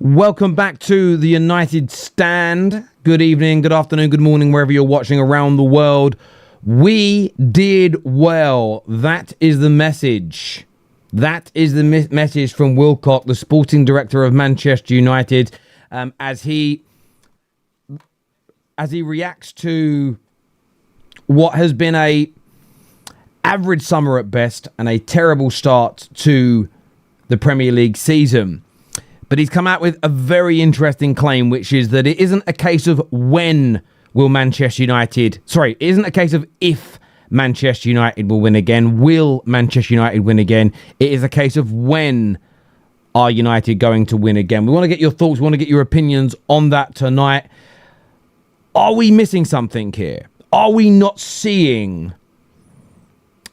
Welcome back to the United Stand. Good evening, good afternoon, good morning, wherever you're watching around the world. We did well. That is the message. That is the message from Wilcox, the sporting director of Manchester United, as he reacts to what has been a average summer at best and a terrible start to the Premier League season. But he's come out with a very interesting claim, which is that it isn't a case of when will Manchester United... Sorry, it isn't a case of if Manchester United will win again. Will Manchester United win again? It is a case of when are United going to win again. We want to get your thoughts. We want to get your opinions on that tonight. Are we missing something here? Are we not seeing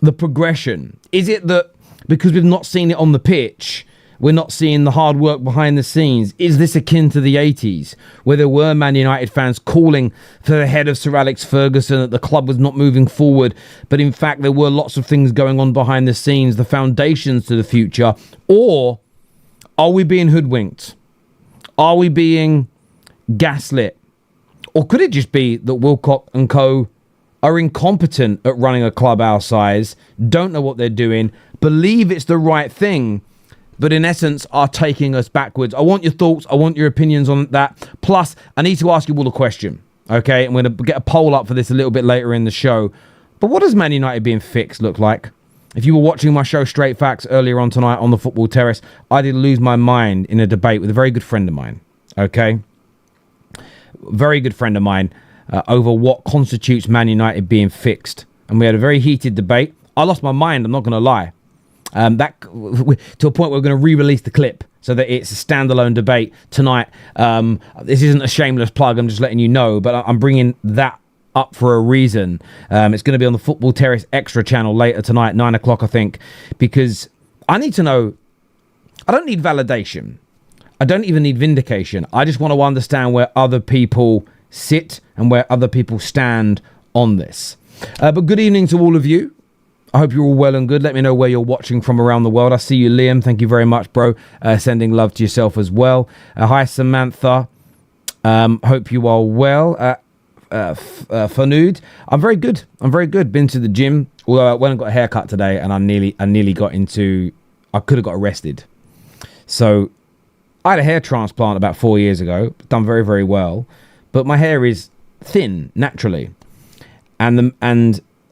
the progression? Is it that because we've not seen it on the pitch, we're not seeing the hard work behind the scenes? Is this akin to the 80s, where there were Man United fans calling for the head of Sir Alex Ferguson, that the club was not moving forward, but in fact there were lots of things going on behind the scenes, the foundations to the future? Or are we being hoodwinked? Are we being gaslit? Or could it just be that Wilcox and co are incompetent at running a club our size, don't know what they're doing, believe it's the right thing, but in essence are taking us backwards? I want your thoughts. I want your opinions on that. Plus, I need to ask you all a question, okay? I'm going to get a poll up for this a little bit later in the show. But what does Man United being fixed look like? If you were watching my show Straight Facts earlier on tonight on the Football Terrace, I did lose my mind in a debate with a very good friend of mine, okay? Very good friend of mine over what constitutes Man United being fixed. And we had a very heated debate. I lost my mind, I'm not going to lie. That to a point where we're going to re-release the clip so that it's a standalone debate tonight. This isn't a shameless plug, I'm just letting you know, but I'm bringing that up for a reason. It's going to be on the Football Terrace Extra channel later tonight, 9 o'clock, I think, because I need to know. I don't need validation. I don't even need vindication. I just want to understand where other people sit and where other people stand on this. But good evening to all of you. I hope you're all well and good. Let me know where you're watching from around the world. I see you, Liam. Thank you very much, bro. Sending love to yourself as well. Hi, Samantha. Hope you are well. Fanud. I'm very good. I'm very good. Been to the gym. Although I went and got a haircut today, and I nearly got into... I could have got arrested. So I had a hair transplant about 4 years ago. Done very, very well. But my hair is thin, naturally. And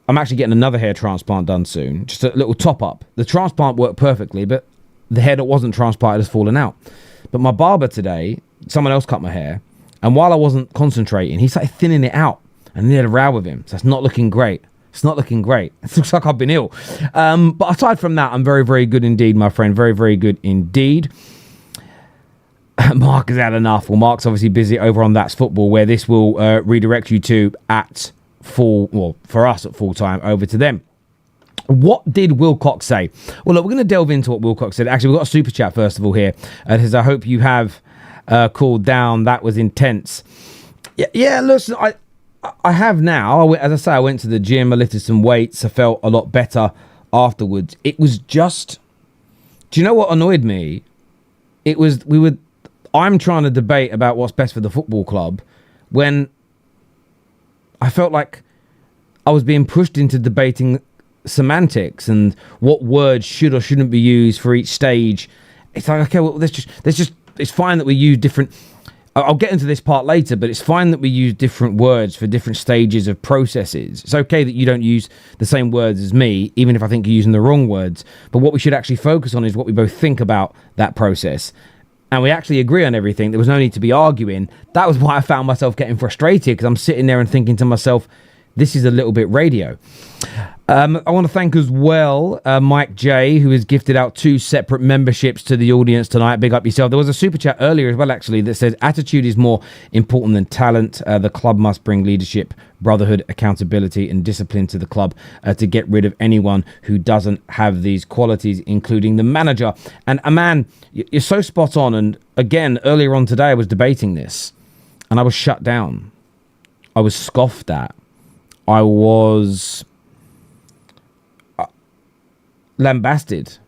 I'm actually getting another hair transplant done soon. Just a little top up. The transplant worked perfectly, but the hair that wasn't transplanted has fallen out. But my barber today, someone else cut my hair. And while I wasn't concentrating, he started thinning it out. And they had a row with him. So it's not looking great. It's not looking great. It looks like I've been ill. But aside from that, I'm very, very good indeed, my friend. Very, very good indeed. Mark has had enough. Well, Mark's obviously busy over on That's Football, where this will redirect you to at full, well, for us at full time, over to them. What did Wilcox say? Well, look, we're going to delve into what Wilcox said. Actually, we've got a super chat first of all here. Because I hope you have cooled down. That was intense. Yeah, listen, I have now. As I say, I went to the gym, I lifted some weights, I felt a lot better afterwards. It was just, do you know what annoyed me? It was, I'm trying to debate about what's best for the football club when I felt like I was being pushed into debating semantics and what words should or shouldn't be used for each stage. It's like, okay, well, it's fine that we use different... I'll get into this part later, but it's fine that we use different words for different stages of processes. It's okay that you don't use the same words as me, even if I think you're using the wrong words. But what we should actually focus on is what we both think about that process. And we actually agree on everything. There was no need to be arguing. That was why I found myself getting frustrated, because I'm sitting there and thinking to myself, this is a little bit radio. I want to thank as well Mike J, who has gifted out 2 separate memberships to the audience tonight. Big up yourself. There was a super chat earlier as well, actually, that says attitude is more important than talent. The club must bring leadership, brotherhood, accountability and discipline to the club to get rid of anyone who doesn't have these qualities, including the manager. And man, you're so spot on. And again, earlier on today, I was debating this and I was shut down. I was scoffed at. I was lambasted.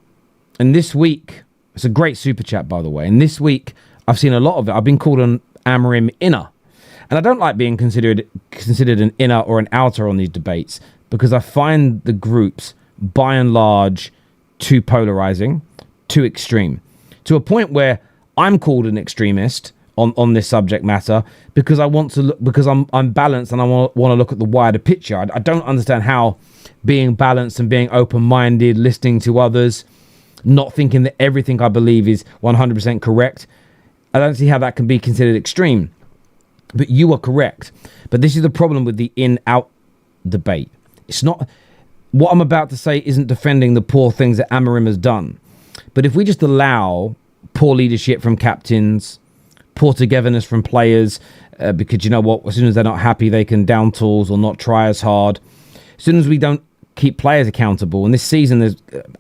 And this week, it's a great super chat, by the way. And this week, I've seen a lot of it. I've been called an Amorim inner. And I don't like being considered an inner or an outer on these debates, because I find the groups, by and large, too polarizing, too extreme, to a point where I'm called an extremist on this subject matter because I want to look, because I'm balanced and I want to look at the wider picture. I don't understand how being balanced and being open-minded, listening to others, not thinking that everything I believe is 100% correct, I don't see how that can be considered extreme. But you are correct. But this is the problem with the in-out debate. It's not... What I'm about to say isn't defending the poor things that Amorim has done. But if we just allow poor leadership from captains, poor togetherness from players, because you know what, as soon as they're not happy, they can down tools or not try as hard. As soon as we don't keep players accountable, and this season there's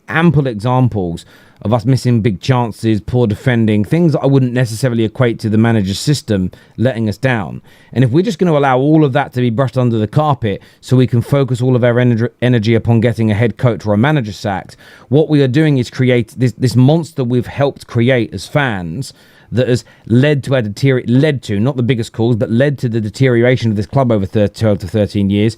ample examples of us missing big chances, poor defending, things that I wouldn't necessarily equate to the manager's system letting us down. And if we're just going to allow all of that to be brushed under the carpet so we can focus all of our energy upon getting a head coach or a manager sacked, what we are doing is create this monster we've helped create as fans that has led to not the biggest cause, but led to the deterioration of this club over 12 to 13 years.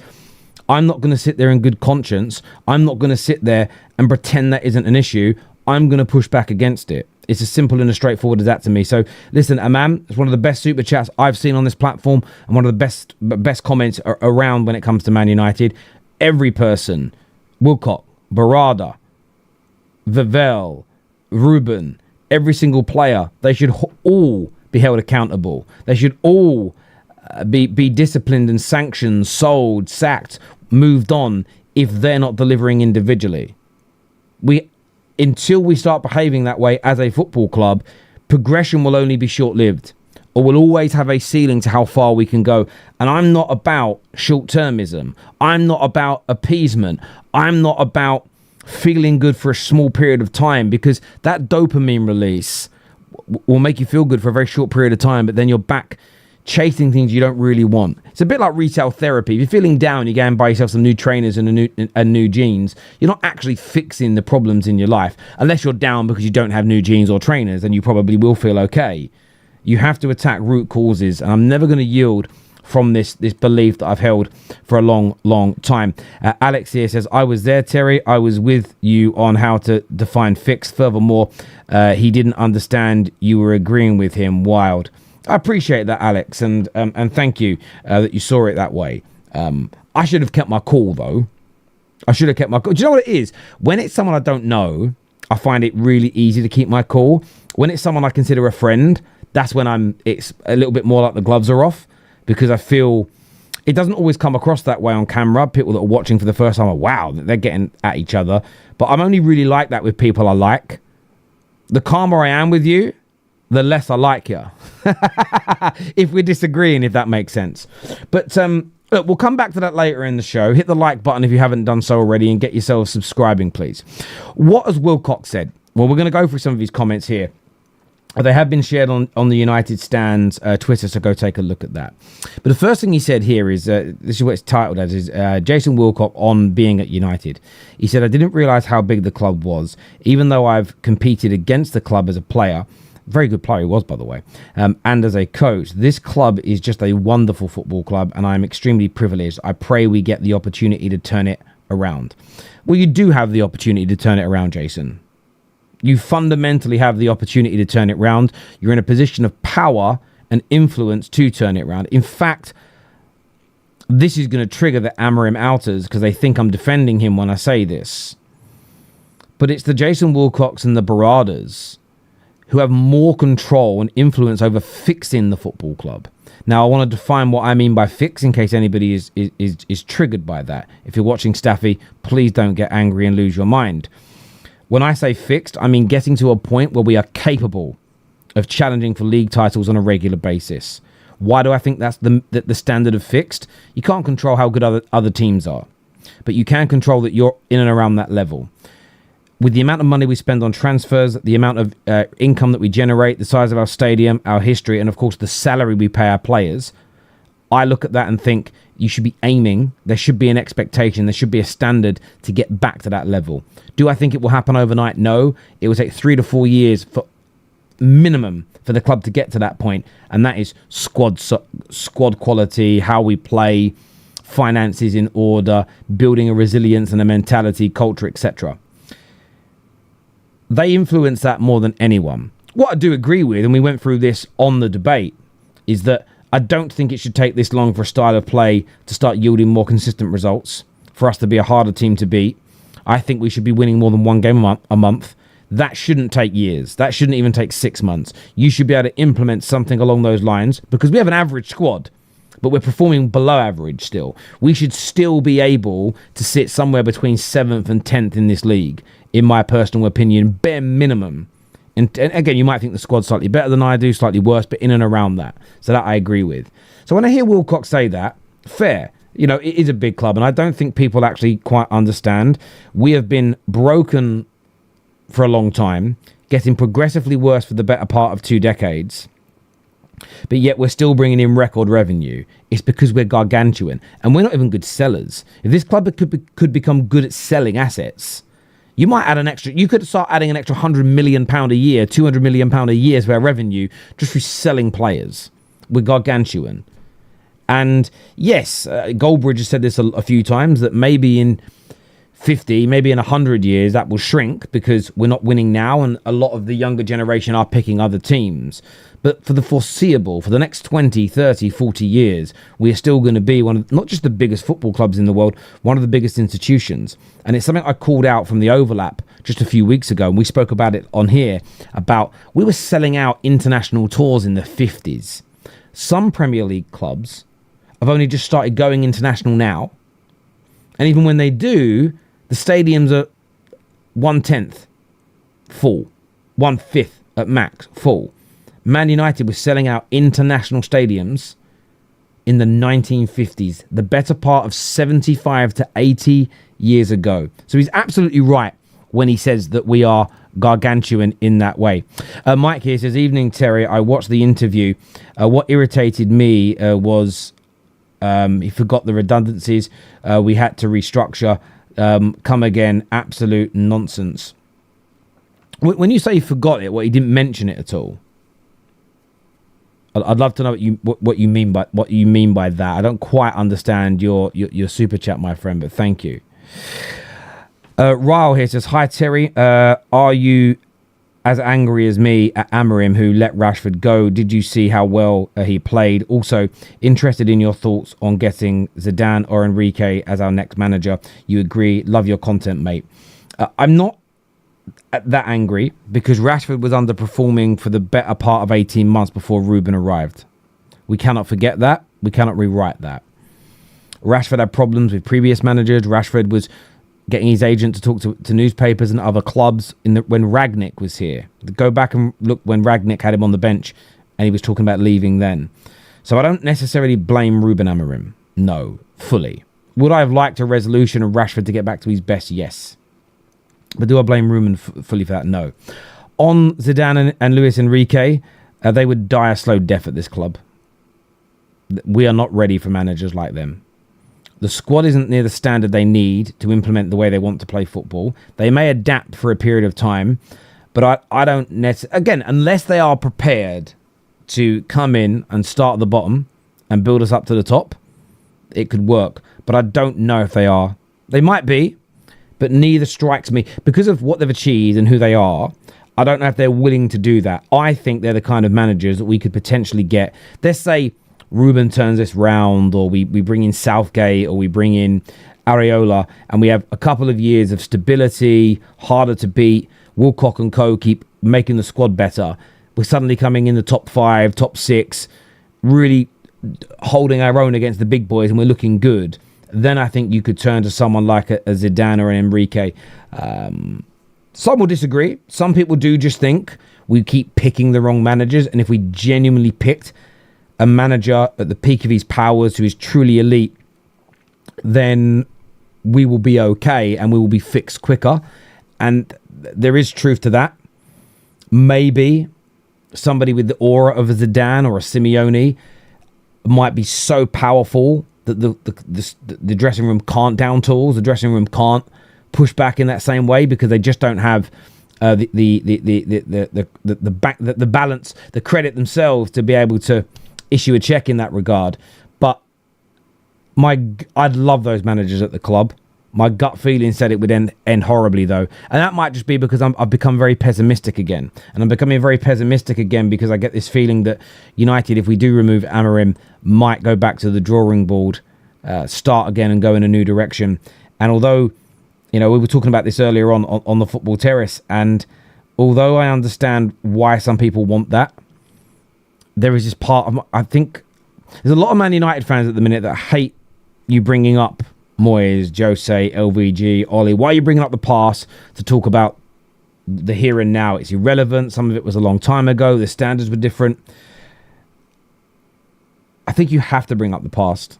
I'm not going to sit there in good conscience. I'm not going to sit there and pretend that isn't an issue. I'm going to push back against it. It's as simple and as straightforward as that to me. So listen, Amam, it's one of the best super chats I've seen on this platform and one of the best comments around when it comes to Man United. Every person, Wilcox, Barada, Vivell, Ruben, every single player, they should all be held accountable. They should all be disciplined and sanctioned, sold, sacked, moved on if they're not delivering individually. Until we start behaving that way as a football club, progression will only be short-lived, or we'll always have a ceiling to how far we can go. And I'm not about short-termism. I'm not about appeasement. I'm not about feeling good for a small period of time, because that dopamine release will make you feel good for a very short period of time, but then you're back chasing things you don't really want. It's a bit like retail therapy. If you're feeling down, you go and buy yourself some new trainers and new jeans. You're not actually fixing the problems in your life, unless you're down because you don't have new jeans or trainers, then you probably will feel okay. You have to attack root causes, and I'm never going to yield from this belief that I've held for a long time. Alex here says, I was there, Terry. I was with you on how to define fix. Furthermore, he didn't understand you were agreeing with him. Wild. I appreciate that, Alex, and thank you that you saw it that way. I should have kept my cool, though. I should have kept my cool. Do you know what it is? When it's someone I don't know, I find it really easy to keep my cool. When it's someone I consider a friend, that's when it's a little bit more like the gloves are off, because I feel it doesn't always come across that way on camera. People that are watching for the first time are, wow, they're getting at each other. But I'm only really like that with people I like. The calmer I am with you, the less I like you. If we're disagreeing, if that makes sense. But look, we'll come back to that later in the show. Hit the like button if you haven't done so already, and get yourself subscribing, please. What has Wilcox said? Well, we're going to go through some of his comments here. They have been shared on the United Stand's Twitter, so go take a look at that. But the first thing he said here is, this is what it's titled as, is Jason Wilcox on being at United. He said, I didn't realise how big the club was, even though I've competed against the club as a player. Very good player he was, by the way. And as a coach, this club is just a wonderful football club, and I'm extremely privileged. I pray we get the opportunity to turn it around. Well, you do have the opportunity to turn it around, Jason. You fundamentally have the opportunity to turn it around. You're in a position of power and influence to turn it around. In fact, this is going to trigger the Amorim outers, because they think I'm defending him when I say this. But it's the Jason Wilcox and the Baradas who have more control and influence over fixing the football club. Now, I want to define what I mean by fix in case anybody is triggered by that. If you're watching Staffy, please don't get angry and lose your mind. When I say fixed, I mean getting to a point where we are capable of challenging for league titles on a regular basis. Why do I think that's the standard of fixed? You can't control how good other teams are, but you can control that you're in and around that level. With the amount of money we spend on transfers, the amount of income that we generate, the size of our stadium, our history, and of course the salary we pay our players, I look at that and think you should be aiming, there should be an expectation, there should be a standard to get back to that level. Do I think it will happen overnight? No. It will take 3 to 4 years for minimum for the club to get to that point, and that is squad quality, how we play, finances in order, building a resilience and a mentality, culture, etc. They influence that more than anyone. What I do agree with, and we went through this on the debate, is that I don't think it should take this long for a style of play to start yielding more consistent results, for us to be a harder team to beat. I think we should be winning more than one game a month. That shouldn't take years. That shouldn't even take 6 months. You should be able to implement something along those lines, because we have an average squad, but we're performing below average still. We should still be able to sit somewhere between 7th and 10th in this league, in my personal opinion, bare minimum. And again, you might think the squad's slightly better than I do, slightly worse, but in and around that. So that I agree with. So when I hear Wilcox say that, fair. You know, it is a big club, and I don't think people actually quite understand. We have been broken for a long time, getting progressively worse for the better part of 2 decades. But yet we're still bringing in record revenue. It's because we're gargantuan, and we're not even good sellers. If this club could become good at selling assets, you might add you could start adding an extra £100 million a year, £200 million a year to our revenue just through selling players. We're gargantuan. And yes, Goldbridge has said this a few times, that maybe in 50, maybe in 100 years, that will shrink because we're not winning now, and a lot of the younger generation are picking other teams. But for the foreseeable, for the next 20, 30, 40 years, we are still going to be one of, not just the biggest football clubs in the world, one of the biggest institutions. And it's something I called out from the overlap just a few weeks ago, and we spoke about it on here, about we were selling out international tours in the 50s. Some Premier League clubs have only just started going international now. And even when they do, the stadiums are 1/10 full, 1/5 at max full. Man United was selling out international stadiums in the 1950s, the better part of 75 to 80 years ago. So he's absolutely right when he says that we are gargantuan in that way. Mike here says, evening Terry, I watched the interview. What irritated me was he forgot the redundancies. We had to restructure. Come again, absolute nonsense. When you say he forgot it, he didn't mention it at all. I'd love to know what you mean by that. I don't quite understand your super chat, my friend, but thank you. Ryle here says, hi Terry, are you as angry as me at Amorim, who let Rashford go? Did you see how well he played? Also, interested in your thoughts on getting Zidane or Enrique as our next manager. You agree? Love your content, mate. I'm not that angry because Rashford was underperforming for the better part of 18 months before Ruben arrived. We cannot forget that. We cannot rewrite that. Rashford had problems with previous managers. Rashford was getting his agent to talk to newspapers and other clubs when Ragnick was here. Go back and look when Ragnick had him on the bench and he was talking about leaving then. So I don't necessarily blame Ruben Amorim. No, fully. Would I have liked a resolution of Rashford to get back to his best? Yes. But do I blame Ruben fully for that? No. On Zidane and Luis Enrique, they would die a slow death at this club. We are not ready for managers like them. The squad isn't near the standard they need to implement the way they want to play football. They may adapt for a period of time, but I don't again, unless they are prepared to come in and start at the bottom and build us up to the top, it could work. But I don't know if they are. They might be, but neither strikes me. Because of what they've achieved and who they are, I don't know if they're willing to do that. I think they're the kind of managers that we could potentially get. Let's say Ruben turns this round, or we bring in Southgate, or we bring in Areola, and we have a couple of years of stability, harder to beat. Wilcox and co keep making the squad better. We're suddenly coming in the top 5, top 6, really holding our own against the big boys, and we're looking good. Then I think you could turn to someone like a Zidane or an Enrique. Some will disagree. Some people do just think we keep picking the wrong managers, and if we genuinely picked a manager at the peak of his powers who is truly elite, then we will be okay and we will be fixed quicker. And there is truth to that. Maybe somebody with the aura of a Zidane or a Simeone might be so powerful that the dressing room can't down tools. The dressing room can't push back in that same way because they just don't have the balance, the credit themselves to be able to issue a check in that regard. But I'd love those managers at the club. My gut feeling said it would end horribly, though. And that might just be because I've become very pessimistic again. And I'm becoming very pessimistic again because I get this feeling that United, if we do remove Amorim, might go back to the drawing board, start again and go in a new direction. And although, we were talking about this earlier on the football terrace, and although I understand why some people want that, there is this part of, I think, there's a lot of Man United fans at the minute that hate you bringing up Moyes, Jose, LVG, Ollie. Why are you bringing up the past to talk about the here and now? It's irrelevant. Some of it was a long time ago. The standards were different. I think you have to bring up the past.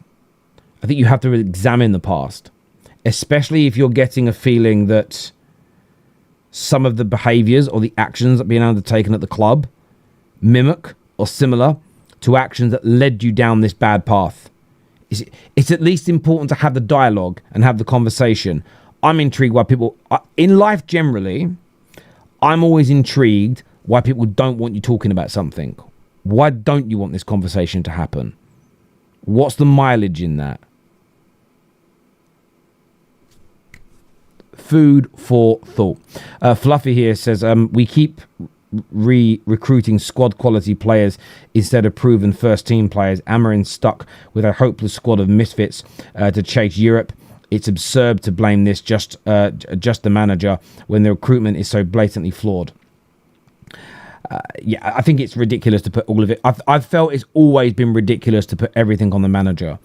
I think you have to examine the past, especially if you're getting a feeling that some of the behaviours or the actions that are being undertaken at the club mimic or similar to actions that led you down this bad path. It's at least important to have the dialogue and have the conversation. I'm intrigued why people, in life generally, I'm always intrigued why people don't want you talking about something. Why don't you want this conversation to happen? What's the mileage in that? Food for thought. Fluffy here says, we keep recruiting squad quality players instead of proven first team players. Amorim stuck with a hopeless squad of misfits to chase Europe. It's absurd to blame this just the manager when the recruitment is so blatantly flawed. I think it's ridiculous to put all of it. I've felt it's always been ridiculous to put everything on the manager,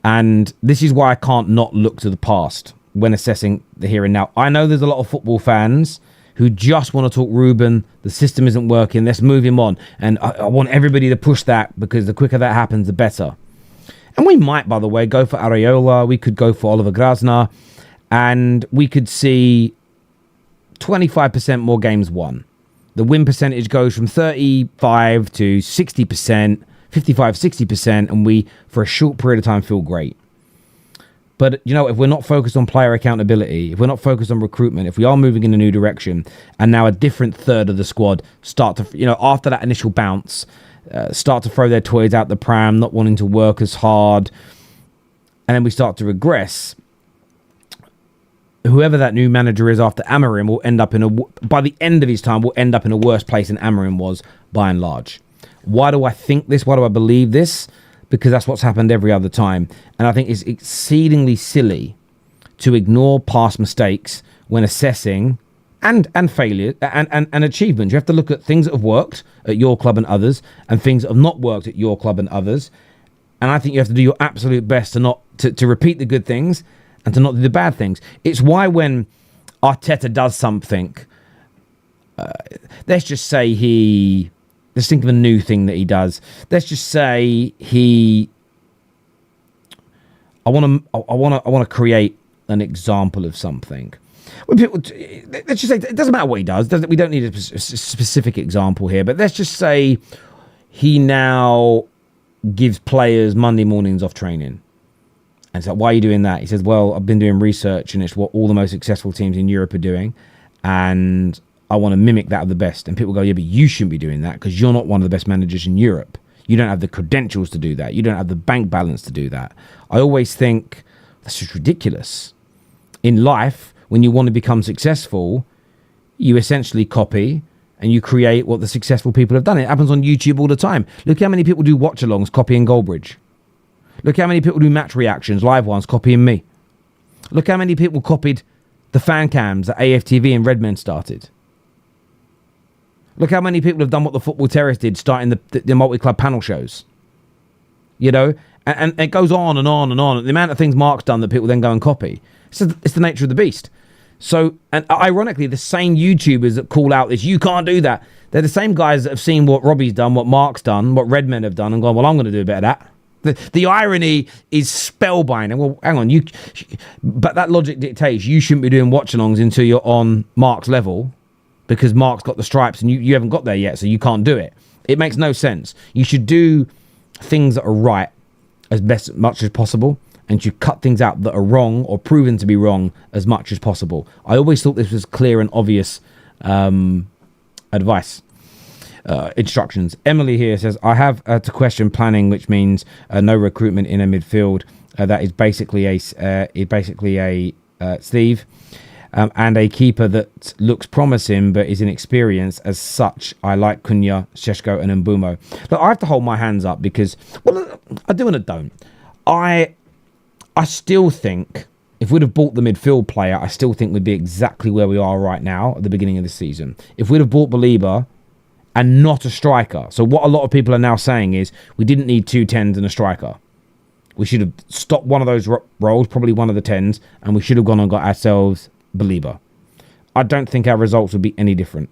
and this is why I can't not look to the past when assessing the here and now. I know there's a lot of football fans who just want to talk Ruben, the system isn't working, let's move him on. And I want everybody to push that, because the quicker that happens, the better. And we might, by the way, go for Areola, we could go for Oliver Grasner, and we could see 25% more games won. The win percentage goes from 35 to 60%, 55, 60%, and we, for a short period of time, feel great. But, if we're not focused on player accountability, if we're not focused on recruitment, if we are moving in a new direction, and now a different third of the squad start to, after that initial bounce, start to throw their toys out the pram, not wanting to work as hard, and then we start to regress, whoever that new manager is after Amorim will end up by the end of his time, will end up in a worse place than Amorim was, by and large. Why do I think this? Why do I believe this? Because that's what's happened every other time. And I think it's exceedingly silly to ignore past mistakes when assessing and failure and achievements. You have to look at things that have worked at your club and others, and things that have not worked at your club and others. And I think you have to do your absolute best to repeat the good things and to not do the bad things. It's why when Arteta does something, let's just say let's think of a new thing that he does. Let's just say I want to create an example of something. When people, let's just say, it doesn't matter what he does. We don't need a specific example here, but let's just say he now gives players Monday mornings off training. And so, why are you doing that? He says, well, I've been doing research, and it's what all the most successful teams in Europe are doing, and I want to mimic that of the best. And people go, yeah, but you shouldn't be doing that because you're not one of the best managers in Europe. You don't have the credentials to do that. You don't have the bank balance to do that. I always think that's just ridiculous. In life, when you want to become successful, you essentially copy and you create what the successful people have done. It happens on YouTube all the time. Look how many people do watch-alongs copying Goldbridge. Look how many people do match reactions, live ones, copying me. Look how many people copied the fan cams that AFTV and Redmen started. Look how many people have done what the Football Terrace did, starting the multi-club panel shows. And it goes on and on and on. The amount of things Mark's done that people then go and copy. It's the nature of the beast. So, and ironically, the same YouTubers that call out this, you can't do that, they're the same guys that have seen what Robbie's done, what Mark's done, what Redmen have done, and gone, well, I'm going to do a bit of that. The irony is spellbinding. Well, hang on, but that logic dictates you shouldn't be doing watch-alongs until you're on Mark's level, because Mark's got the stripes and you haven't got there yet, so you can't do it. It makes no sense. You should do things that are right as much as possible, and you cut things out that are wrong or proven to be wrong as much as possible. I always thought this was clear and obvious advice. Instructions. Emily here says, I have to question planning, which means no recruitment in a midfield. That is basically a Steve, and a keeper that looks promising but is inexperienced. As such, I like Cunha, Šeško and Mbumo. Look, I have to hold my hands up because, well, I do and I don't. I still think if we'd have bought the midfield player, I still think we'd be exactly where we are right now at the beginning of the season. If we'd have bought Belieber and not a striker. So what a lot of people are now saying is we didn't need 2 10s and a striker. We should have stopped one of those roles, probably one of the 10s, and we should have gone and got ourselves Belieber. I don't think our results would be any different.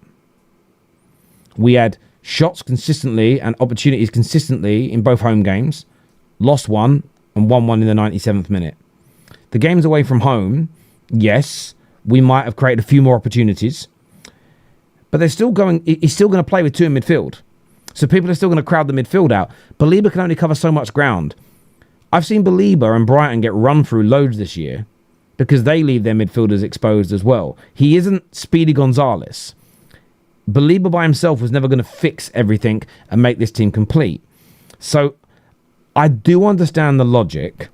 We had shots consistently and opportunities consistently in both home games, lost one and won one in the 97th minute. The games away from home, yes, we might have created a few more opportunities, but he's still going to play with 2 in midfield. So people are still going to crowd the midfield out. Belieber can only cover so much ground. I've seen Belieber and Brighton get run through loads this year because they leave their midfielders exposed as well. He isn't Speedy Gonzalez. Belieber by himself was never going to fix everything and make this team complete. So I do understand the logic,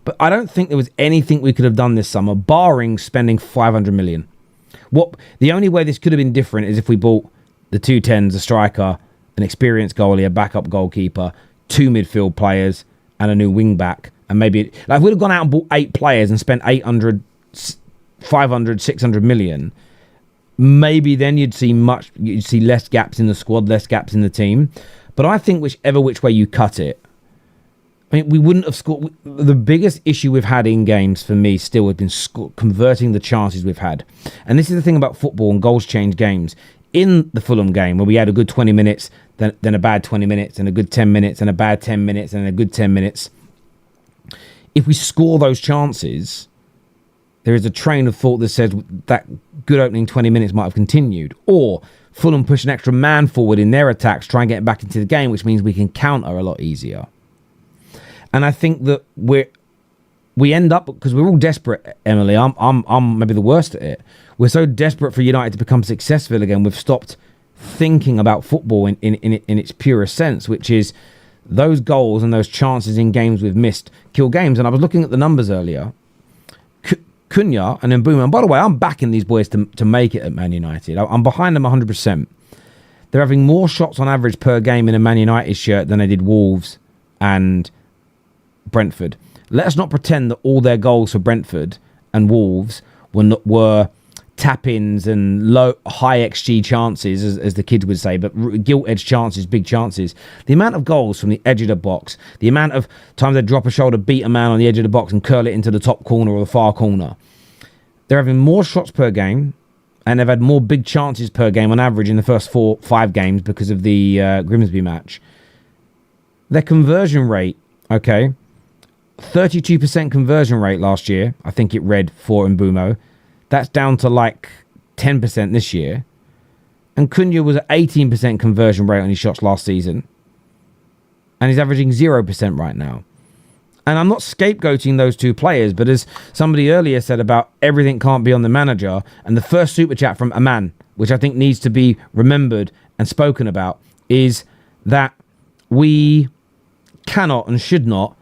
but I don't think there was anything we could have done this summer, barring spending 500 million. The only way this could have been different is if we bought the 2 10s, a striker, an experienced goalie, a backup goalkeeper, 2 midfield players, and a new wing back. And maybe if we'd have gone out and bought 8 players and spent 800, 500, 600 million, maybe then you'd see less gaps in the squad, less gaps in the team. But I think which way you cut it, I mean, we wouldn't have scored. The biggest issue we've had in games for me still has been converting the chances we've had. And this is the thing about football, and goals change games. In the Fulham game, where we had a good 20 minutes, then a bad 20 minutes, and a good 10 minutes, and a bad 10 minutes, and a good 10 minutes. If we score those chances, there is a train of thought that says that good opening 20 minutes might have continued. Or Fulham push an extra man forward in their attacks, try and get back into the game, which means we can counter a lot easier. And I think that we end up, because we're all desperate, Emily. I'm maybe the worst at it. We're so desperate for United to become successful again. We've stopped thinking about football in its purest sense, which is those goals and those chances in games we've missed kill games. And I was looking at the numbers earlier. Cunha and Mbumo. And by the way, I'm backing these boys to make it at Man United. I'm behind them 100%. They're having more shots on average per game in a Man United shirt than they did Wolves and Brentford. Let us not pretend that all their goals for Brentford and Wolves were tap-ins and high XG chances, as the kids would say, but gilt-edged chances, big chances. The amount of goals from the edge of the box, the amount of times they drop a shoulder, beat a man on the edge of the box and curl it into the top corner or the far corner. They're having more shots per game, and they've had more big chances per game on average in the first 4-5 games because of the Grimsby match. Their conversion rate, okay, 32% conversion rate last year, I think it read for Mbumo. That's down to like 10% this year. And Cunha was at 18% conversion rate on his shots last season. And he's averaging 0% right now. And I'm not scapegoating those two players, but as somebody earlier said about everything can't be on the manager, and the first super chat from Aman, which I think needs to be remembered and spoken about, is that we cannot and should not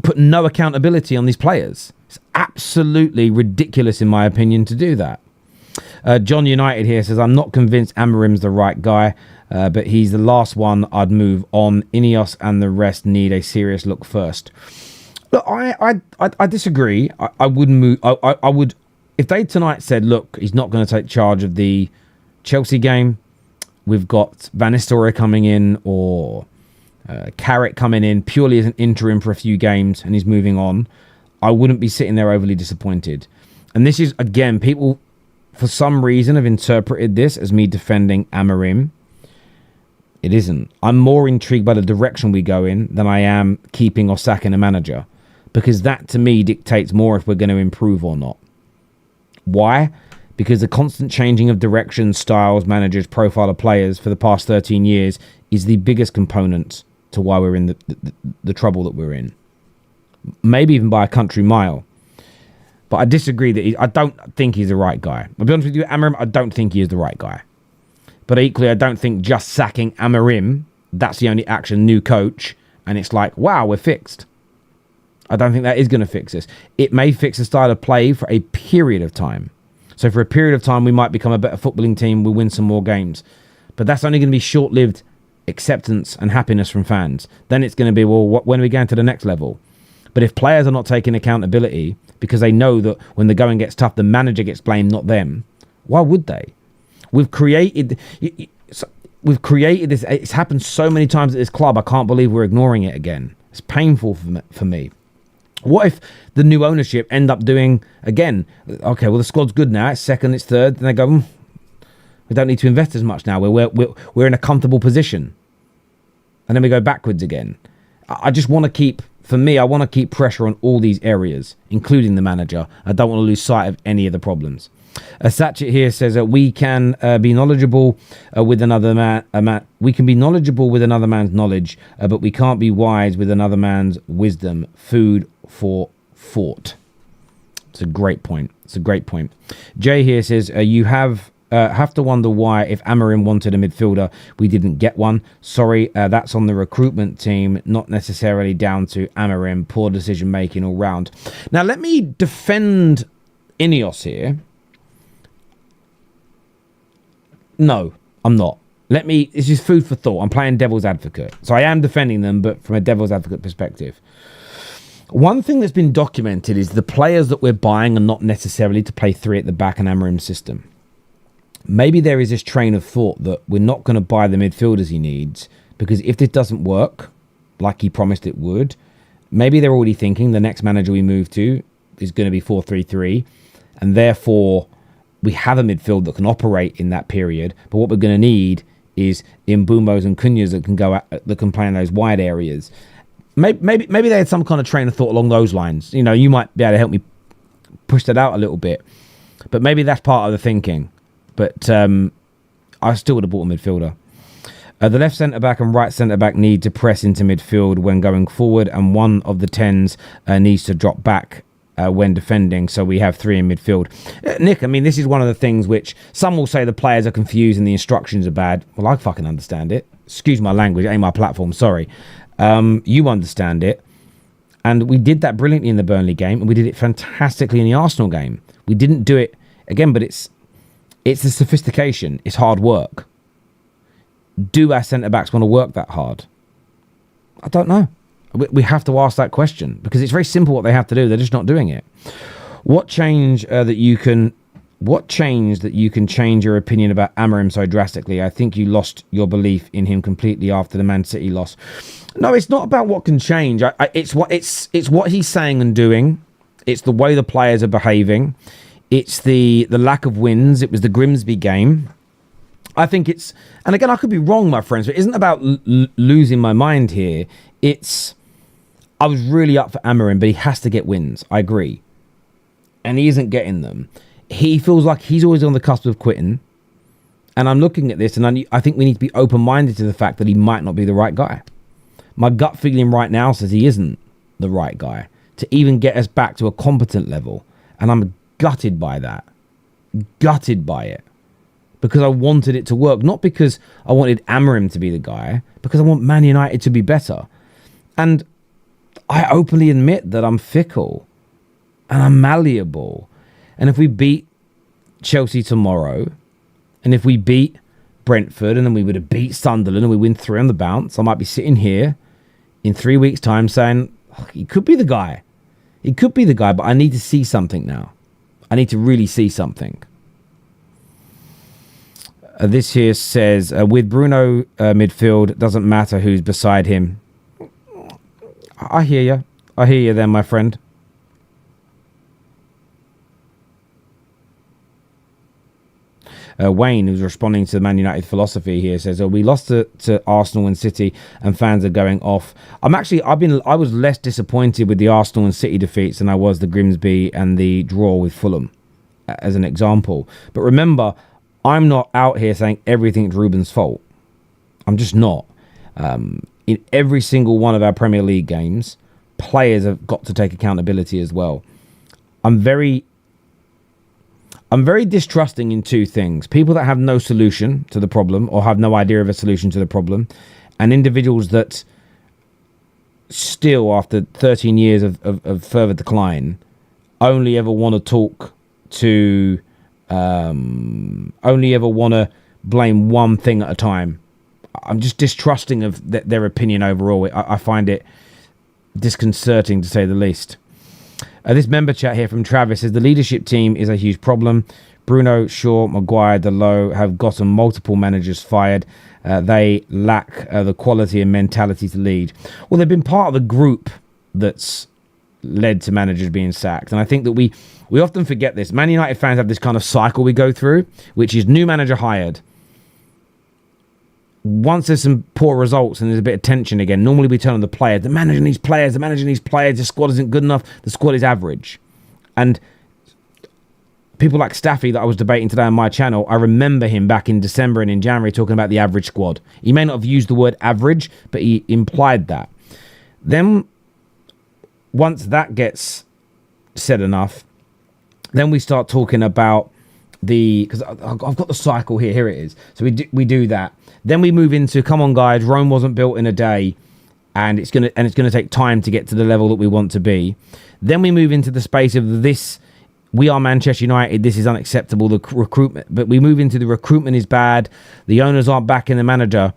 put no accountability on these players. It's absolutely ridiculous, in my opinion, to do that. John United here says, I'm not convinced Amorim's the right guy, but he's the last one I'd move on. INEOS and the rest need a serious look first. Look, I disagree. I would move. I would, if they tonight said, look, he's not going to take charge of the Chelsea game. We've got Van Nistelrooy coming in, or Carrick coming in purely as an interim for a few games, and he's moving on. I wouldn't be sitting there overly disappointed. And this is, again, people for some reason have interpreted this as me defending Amorim. It isn't. I'm more intrigued by the direction we go in than I am keeping or sacking a manager, because that to me dictates more if we're going to improve or not. Why? Because the constant changing of direction, styles, managers, profile of players for the past 13 years is the biggest component to why we're in the trouble that we're in. Maybe even by a country mile. But I disagree that I don't think he's the right guy. I'll be honest with you, Amorim, I don't think he is the right guy. But equally, I don't think just sacking Amorim, that's the only action, new coach, and it's like, wow, we're fixed. I don't think that is going to fix this. It may fix the style of play for a period of time. So for a period of time, we might become a better footballing team. We'll win some more games. But that's only going to be short-lived acceptance and happiness from fans. Then it's going to be, well, when are we going to the next level? But if players are not taking accountability because they know that when the going gets tough, the manager gets blamed, not them, why would they? We've created this. It's happened so many times at this club. I can't believe we're ignoring it again. It's painful for me. What if the new ownership end up doing, again, okay, well, the squad's good now. It's second, it's third. And they go, we don't need to invest as much now. We're in a comfortable position. And then we go backwards again. I just want to keep, for me, I want to keep pressure on all these areas, including the manager. I don't want to lose sight of any of the problems. Satchit here says that we can be knowledgeable with another man. We can be knowledgeable with another man's knowledge, but we can't be wise with another man's wisdom. Food for thought. It's a great point. Jay here says you have to wonder why, if Amorim wanted a midfielder, we didn't get one. Sorry, that's on the recruitment team, not necessarily down to Amorim. Poor decision making all round. Now let me defend INEOS here. No, I'm not. This is food for thought. I'm playing devil's advocate. So I am defending them, but from a devil's advocate perspective. One thing that's been documented is the players that we're buying are not necessarily to play three at the back in Amorim's system. Maybe there is this train of thought that we're not going to buy the midfielders he needs because if this doesn't work, like he promised it would, maybe they're already thinking the next manager we move to is going to be 4-3-3, and therefore we have a midfield that can operate in that period. But what we're going to need is Mbumbos and Cunhas that can play in those wide areas. Maybe they had some kind of train of thought along those lines. You know, you might be able to help me push that out a little bit. But maybe that's part of the thinking. But I still would have bought a midfielder. The left centre-back and right centre-back need to press into midfield when going forward, and one of the 10s needs to drop back when defending, so we have three in midfield. Nick, I mean, this is one of the things which some will say the players are confused and the instructions are bad. Well, I fucking understand it. Excuse my language, it ain't my platform, sorry. You understand it. And we did that brilliantly in the Burnley game, and we did it fantastically in the Arsenal game. We didn't do it again, but it's the sophistication. It's hard work. Do our centre-backs want to work that hard? I don't know. We have to ask that question because it's very simple what they have to do. They're just not doing it. What changed that you can change your opinion about Amorim so drastically? I think you lost your belief in him completely after the Man City loss. No, it's not about what can change. It's what he's saying and doing. It's the way the players are behaving. It's the lack of wins. It was the Grimsby game. I think it's, and again, I could be wrong, my friends, but it isn't about losing my mind here. I was really up for Amorim, but he has to get wins. I agree. And he isn't getting them. He feels like he's always on the cusp of quitting. And I'm looking at this, and I think we need to be open-minded to the fact that he might not be the right guy. My gut feeling right now says he isn't the right guy to even get us back to a competent level. And I'm gutted by that. Gutted by it. Because I wanted it to work. Not because I wanted Amorim to be the guy. Because I want Man United to be better. And I openly admit that I'm fickle. And I'm malleable. And if we beat Chelsea tomorrow, and if we beat Brentford, and then we would have beat Sunderland, and we win 3 on the bounce, I might be sitting here in 3 weeks' time saying, oh, he could be the guy. He could be the guy, but I need to see something now. I need to really see something. This here says, with Bruno midfield, doesn't matter who's beside him. I hear you. I hear you then, my friend. Wayne, who's responding to the Man United philosophy here, says, we lost to Arsenal and City and fans are going off. I was less disappointed with the Arsenal and City defeats than I was the Grimsby and the draw with Fulham, as an example. But remember, I'm not out here saying everything's Ruben's fault. I'm just not. In every single one of our Premier League games, players have got to take accountability as well. I'm very distrusting in two things: people that have no solution to the problem or have no idea of a solution to the problem, and individuals that still, after 13 years of further decline, only ever want to talk to, only ever want to blame one thing at a time. I'm just distrusting of their opinion overall. I find it disconcerting, to say the least. This member chat here from Travis says the leadership team is a huge problem. Bruno, Shaw, Maguire, Delo have gotten multiple managers fired. They lack the quality and mentality to lead. Well, they've been part of the group that's led to managers being sacked. And I think that we often forget this. Man United fans have this kind of cycle we go through, which is new manager hired. Once there's some poor results and there's a bit of tension again, normally we turn on the players. The manager needs players. The squad isn't good enough. The squad is average. And people like Staffy that I was debating today on my channel, I remember him back in December and in January talking about the average squad. He may not have used the word average, but he implied that. Then, once that gets said enough, then we start talking about because I've got the cycle here. Here it is. So we do that. Then we move into, come on guys, Rome wasn't built in a day, and it's gonna take time to get to the level that we want to be. Then we move into the space of this. We are Manchester United. This is unacceptable. The recruitment, but we move into the recruitment is bad. The owners aren't backing the manager.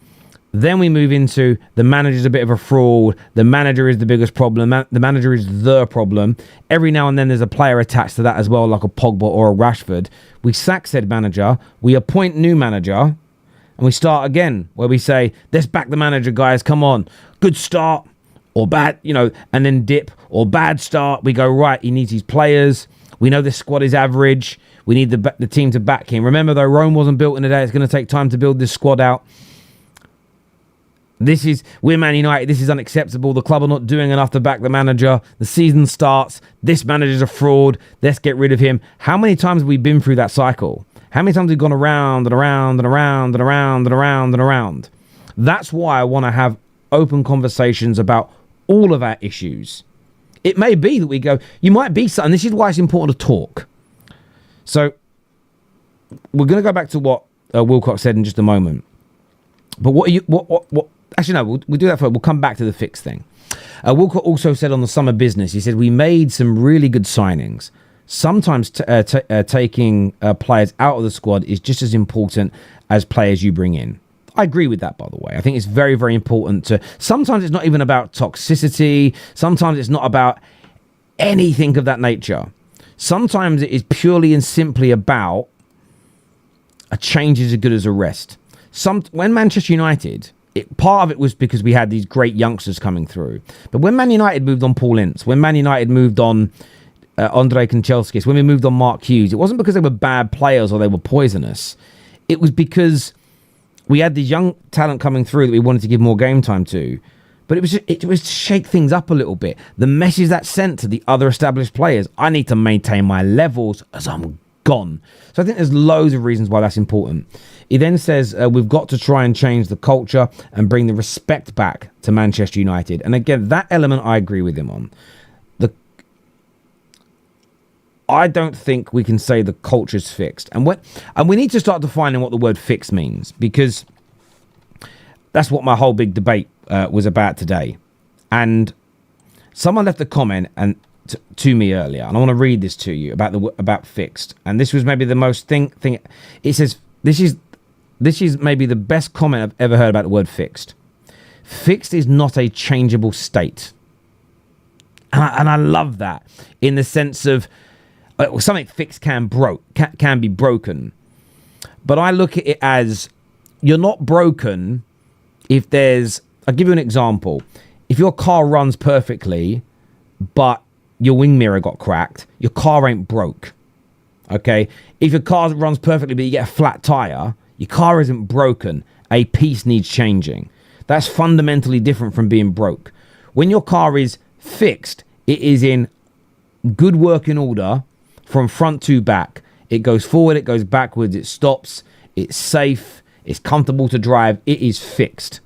Then we move into the manager's a bit of a fraud. The manager is the biggest problem. The manager is the problem. Every now and then there's a player attached to that as well, like a Pogba or a Rashford. We sack said manager. We appoint new manager. And we start again, where we say, let's back the manager, guys. Come on. Good start or bad, and then dip or bad start. We go, right, he needs his players. We know this squad is average. We need the team to back him. Remember, though, Rome wasn't built in a day. It's going to take time to build this squad out. We're Man United. This is unacceptable. The club are not doing enough to back the manager. The season starts. This manager's a fraud. Let's get rid of him. How many times have we been through that cycle? How many times have we gone around and around and around and around and around and around? That's why I want to have open conversations about all of our issues. It may be that we go, you might be something. This is why it's important to talk. So we're going to go back to what Wilcox said in just a moment. But what actually, no, we'll do that first. We'll come back to the fix thing. Wilcox also said on the summer business, he said, we made some really good signings. Sometimes taking players out of the squad is just as important as players you bring in. I agree with that, by the way. I think it's very, very important to... Sometimes it's not even about toxicity. Sometimes it's not about anything of that nature. Sometimes it is purely and simply about a change is as good as a rest. When Manchester United... part of it was because we had these great youngsters coming through. But when Man United moved on Paul Ince, when Man United moved on Andrei Kanchelskis, when we moved on Mark Hughes, it wasn't because they were bad players or they were poisonous. It was because we had this young talent coming through that we wanted to give more game time to. But it was to shake things up a little bit. The message that sent to the other established players, I need to maintain my levels as I'm gone. So I think there's loads of reasons why that's important. He then says, we've got to try and change the culture and bring the respect back to Manchester United. And again, that element I agree with him on. I don't think we can say the culture's fixed. And we need to start defining what the word fixed means, because that's what my whole big debate was about today. And someone left a comment to me earlier, and I want to read this to you about fixed. And this was maybe the most thing. It says, this is maybe the best comment I've ever heard about the word fixed. Fixed is not a changeable state. And I love that, in the sense of something fixed can be broken. But I look at it as, you're not broken if there's... I'll give you an example. If your car runs perfectly, but your wing mirror got cracked, your car ain't broke. Okay? If your car runs perfectly, but you get a flat tire, your car isn't broken. A piece needs changing. That's fundamentally different from being broke. When your car is fixed, it is in good working order from front to back. It goes forward, it goes backwards, it stops, it's safe, it's comfortable to drive. It is fixed.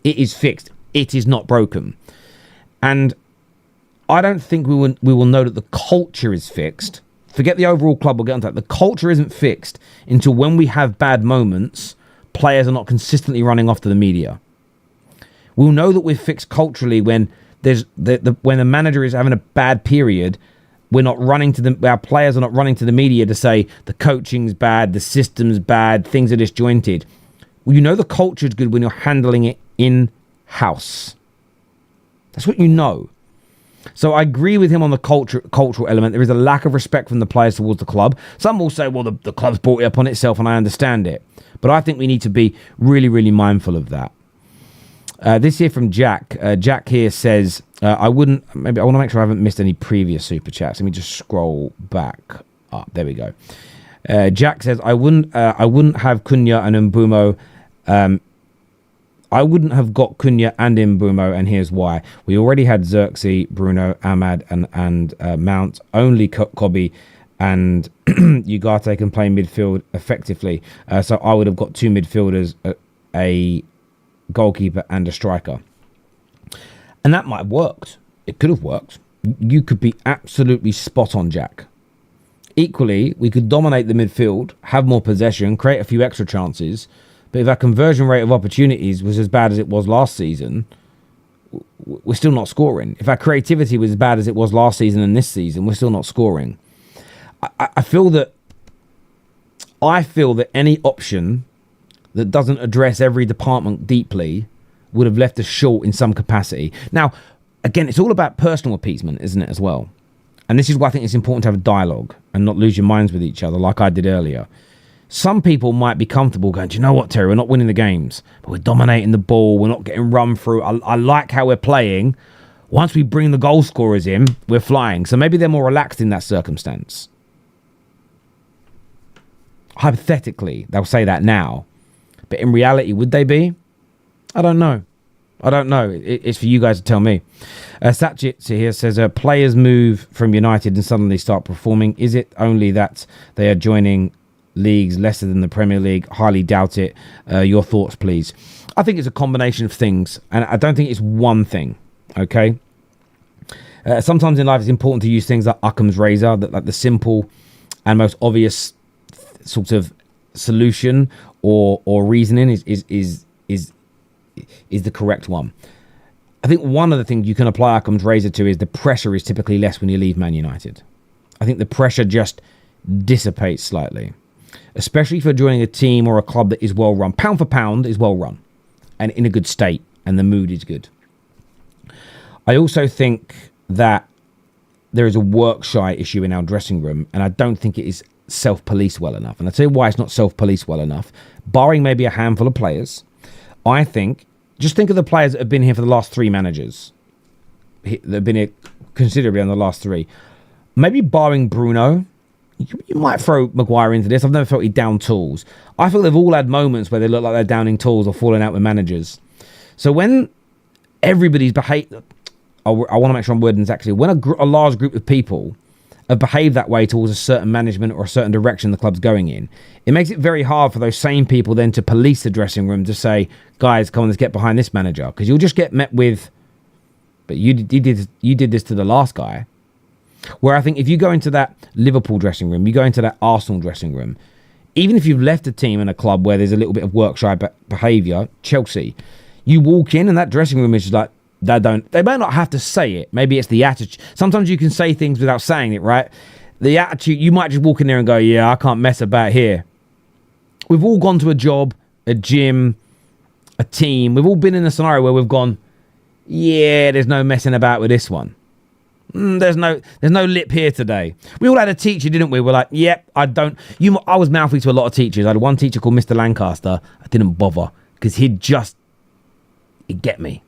It is fixed. It is not broken. And I don't think we will know that the culture is fixed. Forget the overall club, we'll get onto that. The culture isn't fixed until when we have bad moments, players are not consistently running off to the media. We'll know that we're fixed culturally when when the manager is having a bad period. We're not running to our players are not running to the media to say the coaching's bad, the system's bad, things are disjointed. Well, you know the culture's good when you're handling it in-house. That's what you know. So I agree with him on the cultural element. There is a lack of respect from the players towards the club. Some will say, well, the club's brought it upon itself, and I understand it. But I think we need to be really, really mindful of that. This here from Jack. Jack here says, I want to make sure I haven't missed any previous super chats. Let me just scroll back up. There we go. Jack says, I wouldn't have Cunha and Mbeumo. I wouldn't have got Cunha and Mbeumo, and here's why. We already had Xerxes, Bruno, Ahmad, and Mount. Only Kobe and Ugarte can play midfield effectively. So I would have got two midfielders, a goalkeeper and a striker. And that might have worked. It could have worked. You could be absolutely spot on, Jack. Equally, we could dominate the midfield, have more possession, create a few extra chances. But if our conversion rate of opportunities was as bad as it was last season, we're still not scoring. If our creativity was as bad as it was last season and this season, we're still not scoring. I feel that any option that doesn't address every department deeply would have left us short in some capacity. Now, again, it's all about personal appeasement, isn't it, as well? And this is why I think it's important to have a dialogue and not lose your minds with each other like I did earlier. Some people might be comfortable going, do you know what, Terry, we're not winning the games, but we're dominating the ball, we're not getting run through. I like how we're playing. Once we bring the goal scorers in, we're flying. So maybe they're more relaxed in that circumstance. Hypothetically, they'll say that now. But in reality, would they be? I don't know. It's for you guys to tell me. Satchit here says, players move from United and suddenly start performing. Is it only that they are joining leagues lesser than the Premier League? Highly doubt it. Your thoughts, please. I think it's a combination of things, and I don't think it's one thing. Okay. Sometimes in life, it's important to use things like Occam's razor, that like the simple and most obvious sort of solution or reasoning is the correct one. I think one of the things you can apply Occam's razor to is the pressure is typically less when you leave Man United. I think the pressure just dissipates slightly, especially for joining a team or a club that is well run. Pound for pound is well run and in a good state, and the mood is good. I also think that there is a work-shy issue in our dressing room, and I don't think it is self-police well enough. And I'll tell you why it's not self-police well enough. Barring maybe a handful of players, I think, just think of the players that have been here for the last three managers. That have been here considerably on the last three. Maybe barring Bruno, you might throw Maguire into this. I've never felt he down tools. I feel they've all had moments where they look like they're downing tools or falling out with managers. So when everybody's behaved... I want to make sure I'm wording this actually. When a large group of people have behaved that way towards a certain management or a certain direction the club's going in, it makes it very hard for those same people then to police the dressing room to say, guys, come on, let's get behind this manager. Because you'll just get met with, but you did this to the last guy. Where I think if you go into that Liverpool dressing room, you go into that Arsenal dressing room, even if you've left a team and a club where there's a little bit of work-shy behaviour, Chelsea, you walk in and that dressing room is just like, they might not have to say it. Maybe it's the attitude. Sometimes you can say things without saying it, right? The attitude, you might just walk in there and go, yeah, I can't mess about here. We've all gone to a job, a gym, a team. We've all been in a scenario where we've gone, yeah, there's no messing about with this one. There's no lip here today. We all had a teacher, didn't we? We're like, yep, I was mouthy to a lot of teachers. I had one teacher called Mr. Lancaster. I didn't bother because he'd get me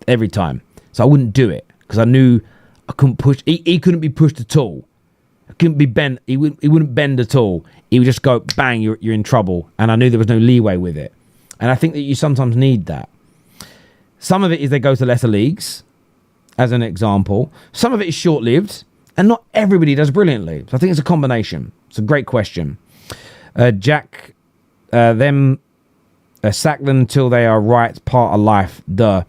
every time. So I wouldn't do it because I knew I couldn't push. He couldn't be pushed at all. I couldn't be bent. He wouldn't bend at all. He would just go, bang, you're in trouble. And I knew there was no leeway with it. And I think that you sometimes need that. Some of it is they go to lesser leagues, as an example. Some of it is short-lived, and not everybody does brilliantly. So I think it's a combination. It's a great question. Jack, sack them until they are right, part of life. Duh.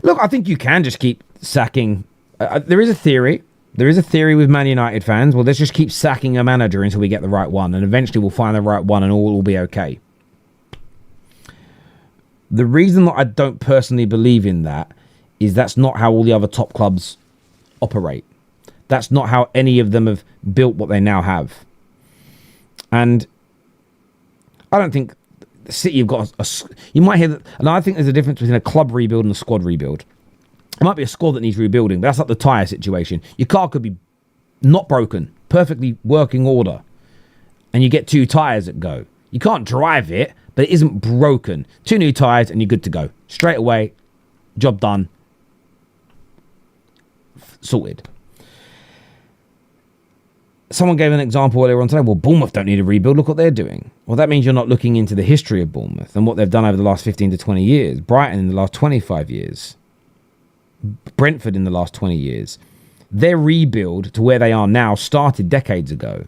Look, I think you can just keep sacking There is a theory. There is a theory with Man United fans. Well, let's just keep sacking a manager until we get the right one, and eventually we'll find the right one, and all will be okay. The reason that I don't personally believe in that is that's not how all the other top clubs operate. That's not how any of them have built what they now have. And I don't think City have got you might hear that, and I think there's a difference between a club rebuild and a squad rebuild. It might be a squad that needs rebuilding, but that's like the tyre situation. Your car could be not broken, perfectly working order, and you get 2 tyres that go. You can't drive it, but it isn't broken. 2 new tyres and you're good to go. Straight away, job done, sorted. Someone gave an example earlier on today. Well, Bournemouth don't need a rebuild. Look what they're doing. Well, that means you're not looking into the history of Bournemouth and what they've done over the last 15 to 20 years. Brighton in the last 25 years. Brentford in the last 20 years. Their rebuild to where they are now started decades ago.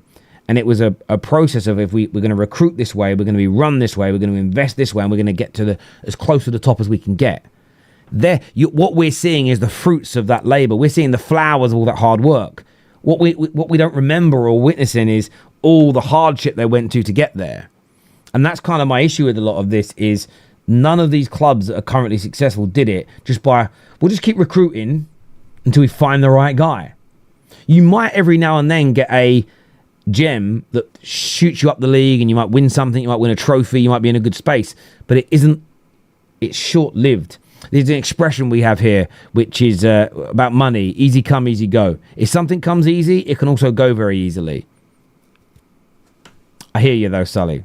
And it was a process of, if we're going to recruit this way, we're going to be run this way, we're going to invest this way, and we're going to get to as close to the top as we can get. What we're seeing is the fruits of that labour. We're seeing the flowers of all that hard work. What we don't remember or witnessing is all the hardship they went to get there. And that's kind of my issue with a lot of this, is none of these clubs that are currently successful did it just by, we'll just keep recruiting until we find the right guy. You might every now and then get a gem that shoots you up the league and you might win something, you might win a trophy, you might be in a good space, but it's short-lived. There's an expression we have here, which is about money. Easy come, easy go. If something comes easy, it can also go very easily. I hear you, though, Sully.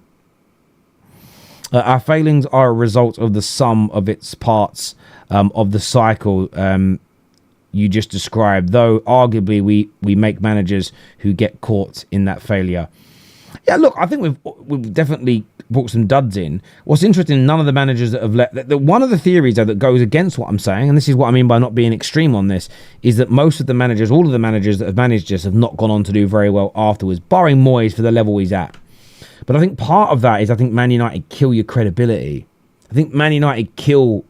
Our failings are a result of the sum of its parts of the cycle you just described, though arguably we make managers who get caught in that failure. Yeah, look, I think we've definitely brought some duds in. What's interesting, none of the managers that have left... One of the theories, though, that goes against what I'm saying, and this is what I mean by not being extreme on this, is that most of the managers, all of the managers that have managed us, have not gone on to do very well afterwards, barring Moyes for the level he's at. But I think part of that is, I think Man United kill your credibility. I think Man United kill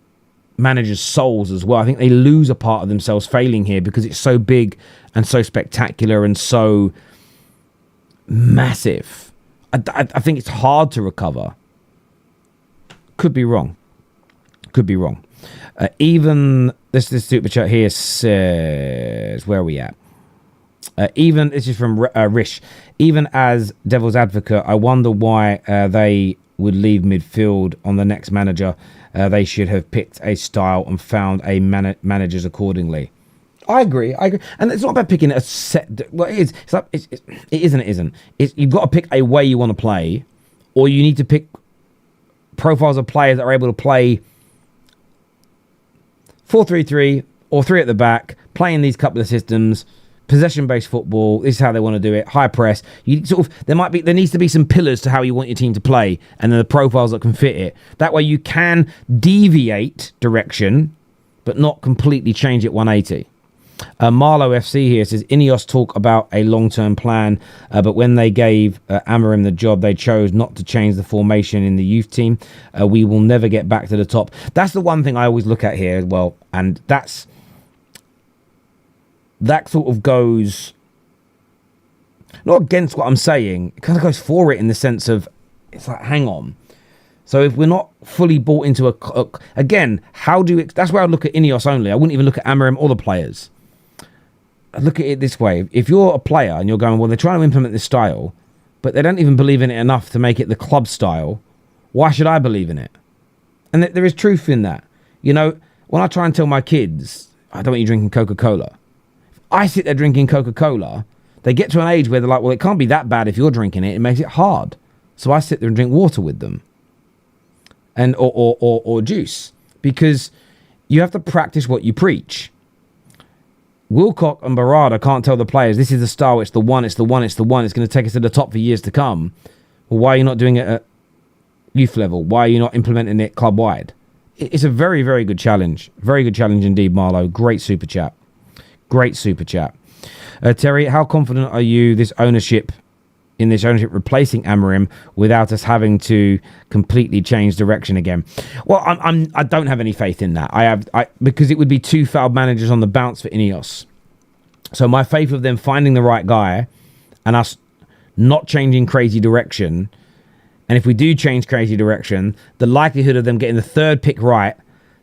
managers' souls as well. I think they lose a part of themselves failing here because it's so big and so spectacular and so massive. I think it's hard to recover. Could be wrong. Even this super chat here says, where are we at? Even this is from Rish. Even as devil's advocate, I wonder why they would leave midfield on the next manager. They should have picked a style and found a managers accordingly. I agree, and it's not about picking a set. Well, it is. It's like it is and it isn't. You've got to pick a way you want to play, or you need to pick profiles of players that are able to play 4-3-3 or 3 at the back, playing these couple of systems, possession-based football. This is how they want to do it. High press. You sort of there needs to be some pillars to how you want your team to play, and then the profiles that can fit it. That way, you can deviate direction, but not completely change it 180. Marlow FC here says, INEOS talk about a long-term plan, but when they gave Amorim the job, they chose not to change the formation in the youth team. We will never get back to the top. That's the one thing I always look at here as well, and that sort of goes not against what I'm saying. It kind of goes for it in the sense of, it's like, hang on. So if we're not fully bought into again, that's where I look at INEOS only. I wouldn't even look at Amorim or the players. I look at it this way. If you're a player and you're going, well, they're trying to implement this style, but they don't even believe in it enough to make it the club style, why should I believe in it? And there is truth in that. You know, when I try and tell my kids, I don't want you drinking Coca-Cola. If I sit there drinking Coca-Cola, they get to an age where they're like, well, it can't be that bad if you're drinking it. It makes it hard. So I sit there and drink water with them. And or juice, because you have to practice what you preach. Wilcox and Barada can't tell the players, this is the style, it's the one, it's going to take us to the top for years to come. Well, why are you not doing it at youth level? Why are you not implementing it club-wide? It's a very, very good challenge. Very good challenge indeed, Marlow. Great super chat. Terry, how confident are you in this ownership replacing Amorim without us having to completely change direction again? Well, I don't have any faith in that. Because it would be 2 failed managers on the bounce for INEOS. So my faith of them finding the right guy and us not changing crazy direction, and if we do change crazy direction, the likelihood of them getting the third pick right,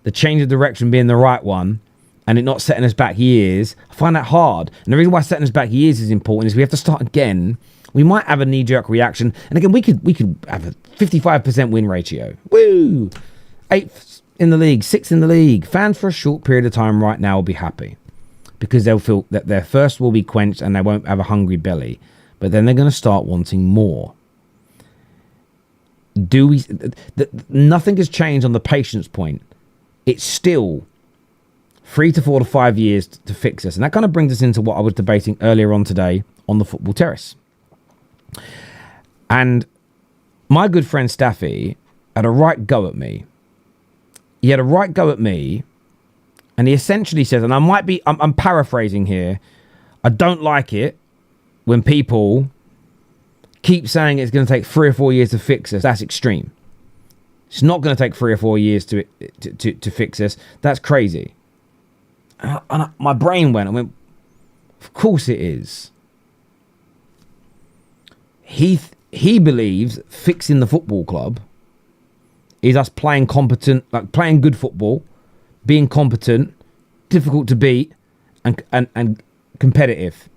the change of direction being the right one, and it not setting us back years, I find that hard. And the reason why setting us back years is important is we have to start again. We might have a knee-jerk reaction, and again, we could have a 55% win ratio. Woo! 8th in the league, 6th in the league. Fans for a short period of time right now will be happy because they'll feel that their thirst will be quenched and they won't have a hungry belly. But then they're going to start wanting more. Nothing has changed on the patience point. It's still 3 to 4 to 5 years to fix us. And that kind of brings us into what I was debating earlier on today on the football terrace. And my good friend Staffy had a right go at me. He had a right go at me. And he essentially says, and I'm paraphrasing here, I don't like it when people keep saying it's going to take 3 or 4 years to fix us. That's extreme. It's not going to take 3 or 4 years to fix us. That's crazy. And my brain went, of course it is. He believes fixing the football club is us playing competent, like playing good football, being competent, difficult to beat, and competitive,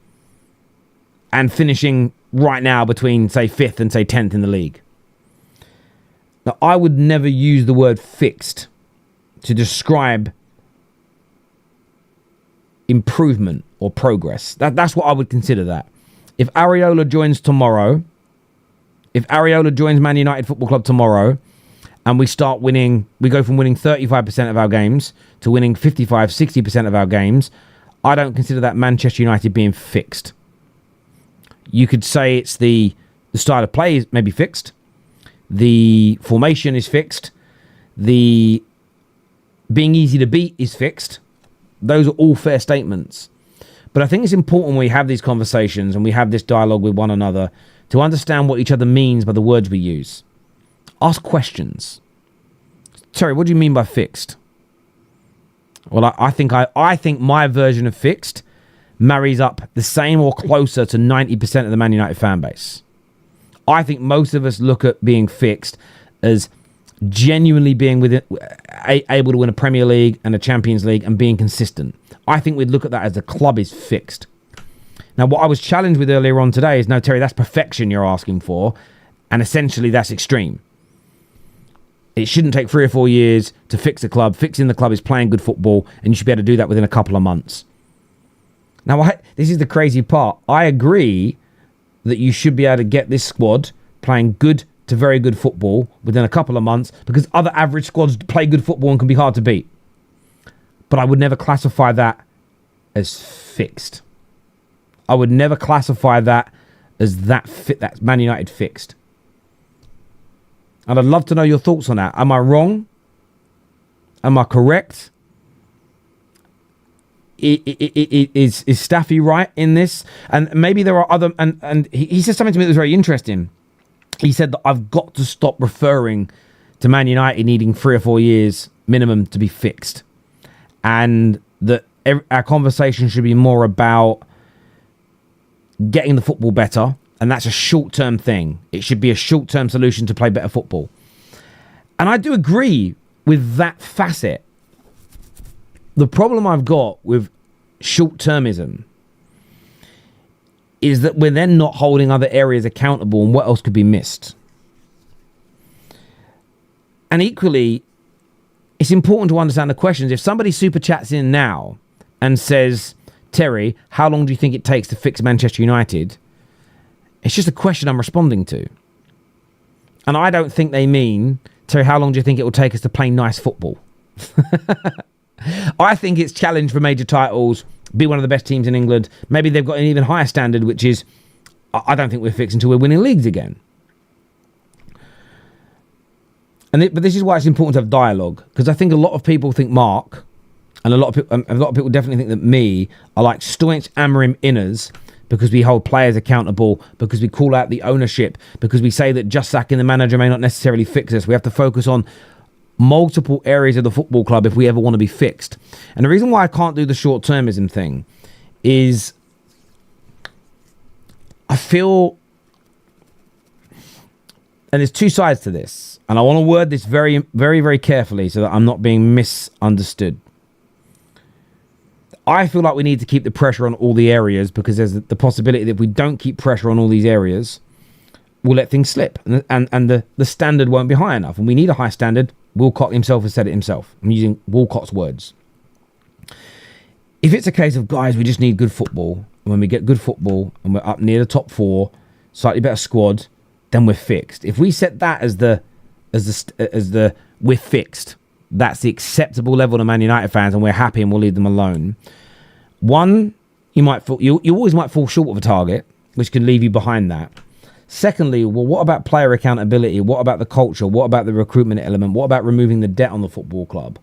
and finishing right now between, say, 5th and, say, 10th in the league. Now, I would never use the word fixed to describe improvement or progress. That's what I would consider that. If Areola joins tomorrow, if Areola joins Man United Football Club tomorrow, and we start winning, we go from winning 35% of our games to winning 55, 60% of our games, I don't consider that Manchester United being fixed. You could say it's the style of play is maybe fixed. The formation is fixed. The being easy to beat is fixed. Those are all fair statements. But I think it's important when we have these conversations and we have this dialogue with one another to understand what each other means by the words we use. Ask questions. Terry, what do you mean by fixed? Well, I think my version of fixed marries up the same or closer to 90% of the Man United fan base. I think most of us look at being fixed as genuinely being able to win a Premier League and a Champions League and being consistent. I think we'd look at that as the club is fixed. Now, what I was challenged with earlier on today is, no, Terry, that's perfection you're asking for, and essentially that's extreme. It shouldn't take 3 or 4 years to fix a club. Fixing the club is playing good football, and you should be able to do that within a couple of months. Now, this is the crazy part. I agree that you should be able to get this squad playing good to very good football within a couple of months, because other average squads play good football and can be hard to beat. But I would never classify that as fixed. I would never classify that as that's Man United fixed. And I'd love to know your thoughts on that. Am I wrong? Am I correct? Is Staffy right in this? And maybe there are other... And he said something to me that was very interesting. He said that I've got to stop referring to Man United needing 3 or 4 years minimum to be fixed. And that our conversation should be more about getting the football better. And that's a short-term thing. It should be a short-term solution to play better football. And I do agree with that facet. The problem I've got with short-termism is that we're then not holding other areas accountable and what else could be missed. And equally, it's important to understand the questions. If somebody super chats in now and says, Terry, how long do you think it takes to fix Manchester United? It's just a question I'm responding to. And I don't think they mean, Terry, how long do you think it will take us to play nice football? I think it's challenge for major titles, be one of the best teams in England. Maybe they've got an even higher standard, which is, I don't think we're fixed until we're winning leagues again. But this is why it's important to have dialogue, because I think a lot of people think Mark, and a lot of people definitely think that me are like staunch Amorim inners, because we hold players accountable, because we call out the ownership, because we say that just sacking the manager may not necessarily fix us. We have to focus on multiple areas of the football club if we ever want to be fixed. And the reason why I can't do the short-termism thing is I feel, and there's two sides to this, and I want to word this very, very, very carefully so that I'm not being misunderstood. I feel like we need to keep the pressure on all the areas, because there's the possibility that if we don't keep pressure on all these areas, we'll let things slip, and the standard won't be high enough. And we need a high standard. Wilcox himself has said it himself. I'm using Wilcox's words. If it's a case of, guys, we just need good football, and when we get good football and we're up near the top four, slightly better squad, then we're fixed. If we set that as the we're fixed, that's the acceptable level to Man United fans, and we're happy and we'll leave them alone. One, you always might fall short of a target, which can leave you behind that. Secondly, well, what about player accountability? What about the culture? What about the recruitment element? What about removing the debt on the football club?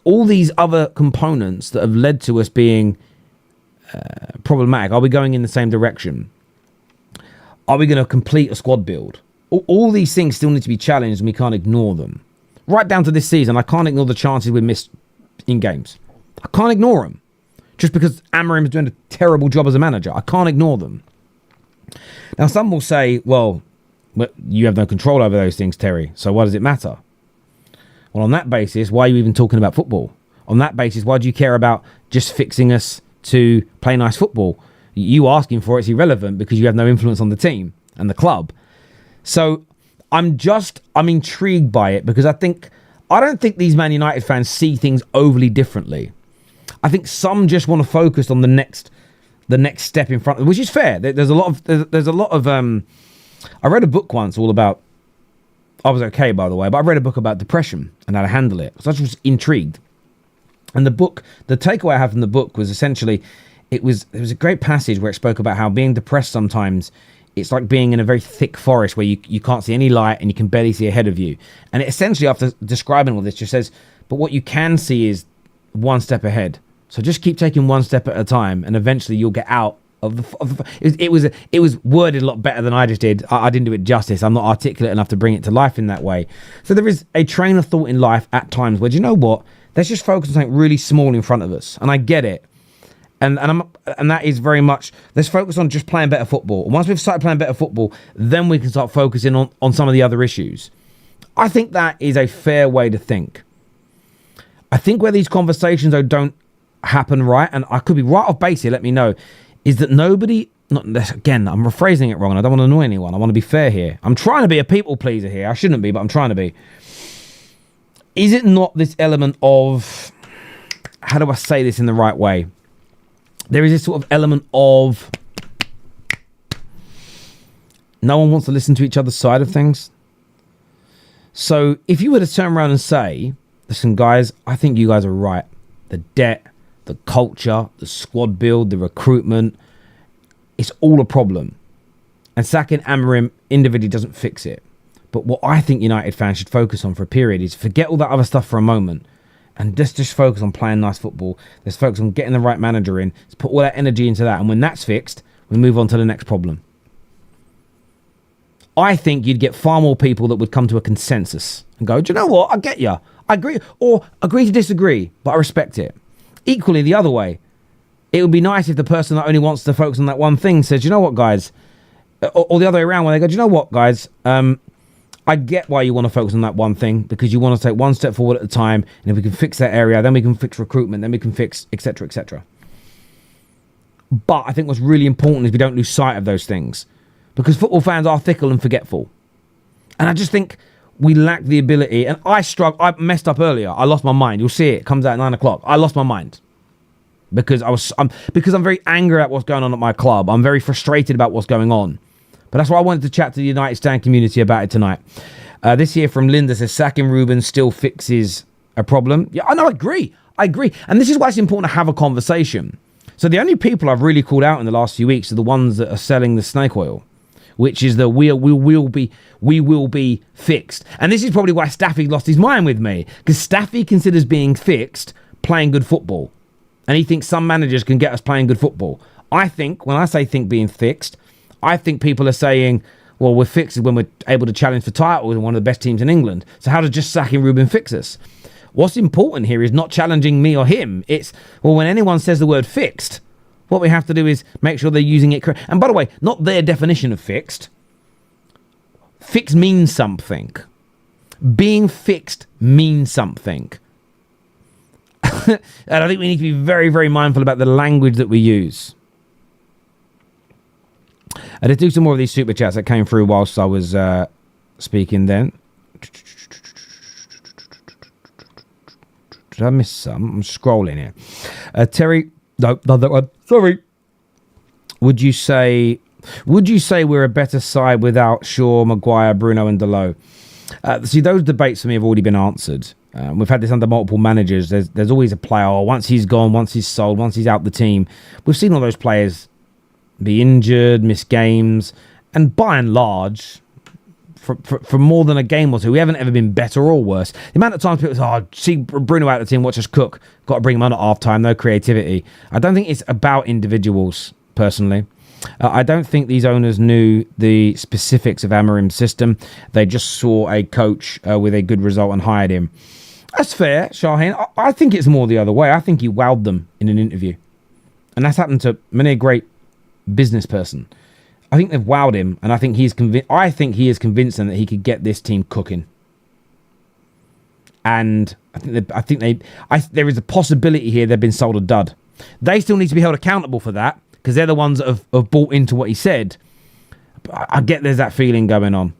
All these other components that have led to us being problematic. Are we going in the same direction? Are we going to complete a squad build? All these things still need to be challenged, and we can't ignore them. Right down to this season, I can't ignore the chances we missed in games. I can't ignore them. Just because Amorim is doing a terrible job as a manager, I can't ignore them. Now, some will say, well, you have no control over those things, Terry, so why does it matter? Well, on that basis, why are you even talking about football? On that basis, why do you care about just fixing us to play nice football? You asking for it's irrelevant because you have no influence on the team and the club. So I'm intrigued by it, because I don't think these Man United fans see things overly differently. I think some just want to focus on the next step in front, which is fair. There's a lot of I read a book once all about, I was okay, by the way, but I read a book about depression and how to handle it. So I was intrigued. And the takeaway I have from the book was essentially, there was a great passage where it spoke about how being depressed sometimes, it's like being in a very thick forest where you can't see any light and you can barely see ahead of you. And it essentially, after describing all this, just says, but what you can see is one step ahead. So just keep taking one step at a time, and eventually you'll get out of the. It was worded a lot better than I just did. I didn't do it justice. I'm not articulate enough to bring it to life in that way. So there is a train of thought in life at times where, do you know what? Let's just focus on something really small in front of us. And I get it. And that is very much, let's focus on just playing better football. And once we've started playing better football, then we can start focusing on some of the other issues. I think that is a fair way to think. I think where these conversations don't happen right, and I could be right off base here, let me know, is that again, I'm rephrasing it wrong, and I don't want to annoy anyone. I want to be fair here. I'm trying to be a people pleaser here. I shouldn't be, but I'm trying to be. Is it not this element of, how do I say this in the right way? There is this sort of element of no one wants to listen to each other's side of things. So if you were to turn around and say, listen, guys, I think you guys are right. The debt, the culture, the squad build, the recruitment, it's all a problem. And sacking Amorim individually doesn't fix it. But what I think United fans should focus on for a period is forget all that other stuff for a moment, and just focus on playing nice football. Let's focus on getting the right manager in. Let's put all that energy into that. And when that's fixed, we move on to the next problem. I think you'd get far more people that would come to a consensus and go, do you know what? I get you. I agree. Or agree to disagree, but I respect it. Equally, the other way, it would be nice if the person that only wants to focus on that one thing says, you know what, guys? Or the other way around, when they go, do you know what, guys? I get why you want to focus on that one thing, because you want to take one step forward at a time, and if we can fix that area, then we can fix recruitment, then we can fix, etc., etc. But I think what's really important is we don't lose sight of those things, because football fans are fickle and forgetful. And I just think we lack the ability, and I messed up earlier. I lost my mind. You'll see it comes out at 9 o'clock. I lost my mind because I'm very angry at what's going on at my club. I'm very frustrated about what's going on. But that's why I wanted to chat to the United Stand community about it tonight. This here from Linda says, sacking Ruben still fixes a problem. Yeah, I know, I agree. And this is why it's important to have a conversation. So the only people I've really called out in the last few weeks are the ones that are selling the snake oil, which is the we will be fixed. And this is probably why Staffy lost his mind with me, because Staffy considers being fixed playing good football. And he thinks some managers can get us playing good football. I think, when I say being fixed, I think people are saying, well, we're fixed when we're able to challenge for titles and one of the best teams in England. So how does just sacking Ruben fix us? What's important here is not challenging me or him. It's, well, when anyone says the word fixed, What we have to do is make sure they're using it correct. And by the way, not their definition of fixed. Fixed means something. Being fixed means something. And I think we need to be very, very mindful about the language that we use. Let's do some more of these super chats that came through whilst I was speaking then. Did I miss some? I'm scrolling here. Terry, no, not that one. Sorry. Would you say we're a better side without Shaw, Maguire, Bruno and Dalot? See, those debates for me have already been answered. We've had this under multiple managers. There's always a player. Once he's gone, once he's sold, once he's out the team. We've seen all those players be injured, miss games, and by and large, for more than a game or two, we haven't ever been better or worse. The amount of times people say, see Bruno out of the team, watch us cook. Got to bring him on at half-time, no creativity. I don't think it's about individuals, personally. I don't think these owners knew the specifics of Amorim's system. They just saw a coach with a good result and hired him. That's fair, Shaheen. I think it's more the other way. I think he wowed them in an interview. And that's happened to many a great business person. I think they've wowed him, and I think he is convinced them that he could get this team cooking. And there is a possibility here they've been sold a dud. They still need to be held accountable for that, because they're the ones that have bought into what he said. But I get there's that feeling going on.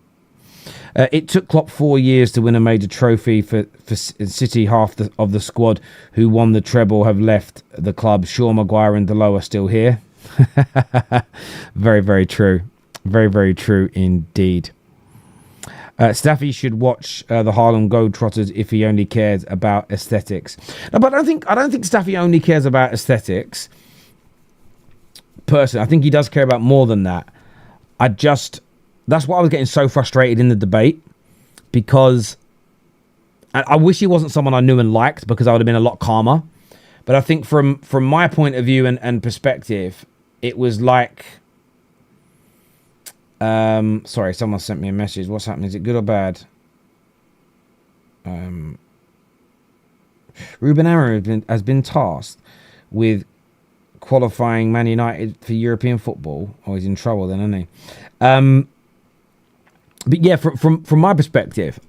It took Klopp 4 years to win a major trophy for City. Half of the squad who won the treble have left the club. Shaw, Maguire and Dalot are still here. Very, very true. Very, very true indeed. Staffy should watch the Harlem Globetrotters if he only cares about aesthetics. No, but I don't think Staffy only cares about aesthetics. Personally, I think he does care about more than that. That's why I was getting so frustrated in the debate, because I wish he wasn't someone I knew and liked, because I would have been a lot calmer. But I think from my point of view and perspective, it was like, sorry, someone sent me a message. What's happening? Is it good or bad? Ruben Amorim has been tasked with qualifying Man United for European football. Oh, he's in trouble then, isn't he? But yeah, from my perspective,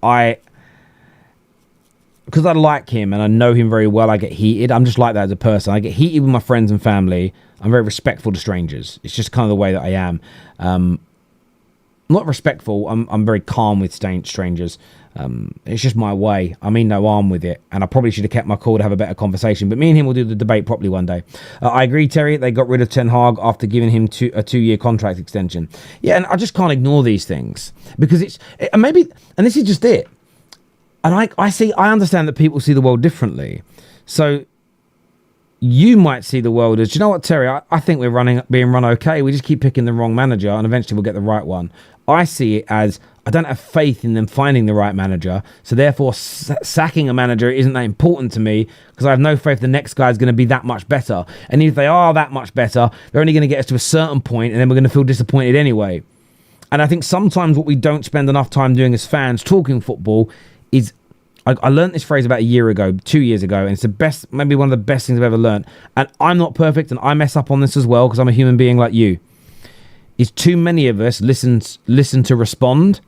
because I like him and I know him very well, I get heated. I'm just like that as a person. I get heated with my friends and family. I'm very respectful to strangers. It's just kind of the way that I am. Not respectful. I'm very calm with strangers. It's just my way. I mean no harm with it. And I probably should have kept my cool to have a better conversation. But me and him will do the debate properly one day. I agree, Terry. They got rid of Ten Hag after giving him a 2-year contract extension. Yeah, and I just can't ignore these things. Because and this is just it. And I understand that people see the world differently. So you might see the world as, do you know what, Terry? I think we're being run okay. We just keep picking the wrong manager and eventually we'll get the right one. I see it as, I don't have faith in them finding the right manager. So therefore, sacking a manager isn't that important to me, because I have no faith the next guy is going to be that much better. And if they are that much better, they're only going to get us to a certain point and then we're going to feel disappointed anyway. And I think sometimes what we don't spend enough time doing as fans talking football is, I learned this phrase about 2 years ago, and it's the best, maybe one of the best things I've ever learned. And I'm not perfect, and I mess up on this as well, because I'm a human being like you. Is too many of us listen to respond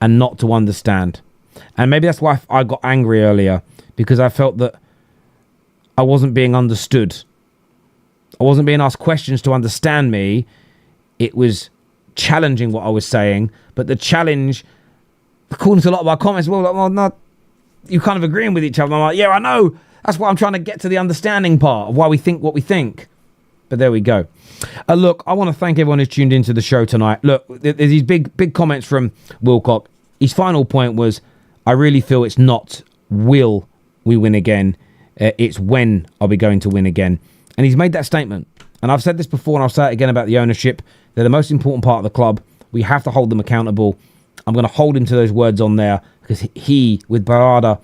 and not to understand. And maybe that's why I got angry earlier, because I felt that I wasn't being understood. I wasn't being asked questions to understand me. It was challenging what I was saying, but the challenge, according to a lot of our comments, well, no, you kind of agreeing with each other. I'm like, yeah, I know. That's why I'm trying to get to the understanding part of why we think what we think. But there we go. Look, I want to thank everyone who's tuned into the show tonight. Look, there's these big comments from Wilcox. His final point was, I really feel it's not will we win again. It's when are we going to win again. And he's made that statement. And I've said this before and I'll say it again about the ownership. They're the most important part of the club. We have to hold them accountable. I'm going to hold him to those words on there, because he, with Barada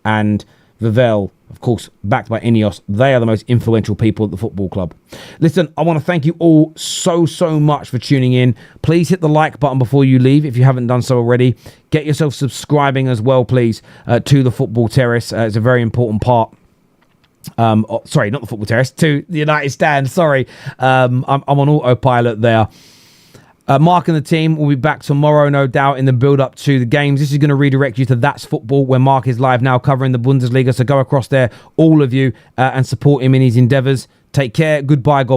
and Vivell, of course, backed by INEOS, they are the most influential people at the football club. Listen, I want to thank you all so much for tuning in. Please hit the like button before you leave if you haven't done so already. Get yourself subscribing as well, please, to the Football Terrace. It's a very important part Sorry, not the football terrace, to the United stand. Sorry, I'm on autopilot there. Mark and the team will be back tomorrow, no doubt, in the build-up to the games. This is going to redirect you to That's Football, where Mark is live now covering the Bundesliga. So go across there, all of you, and support him in his endeavours. Take care. Goodbye. God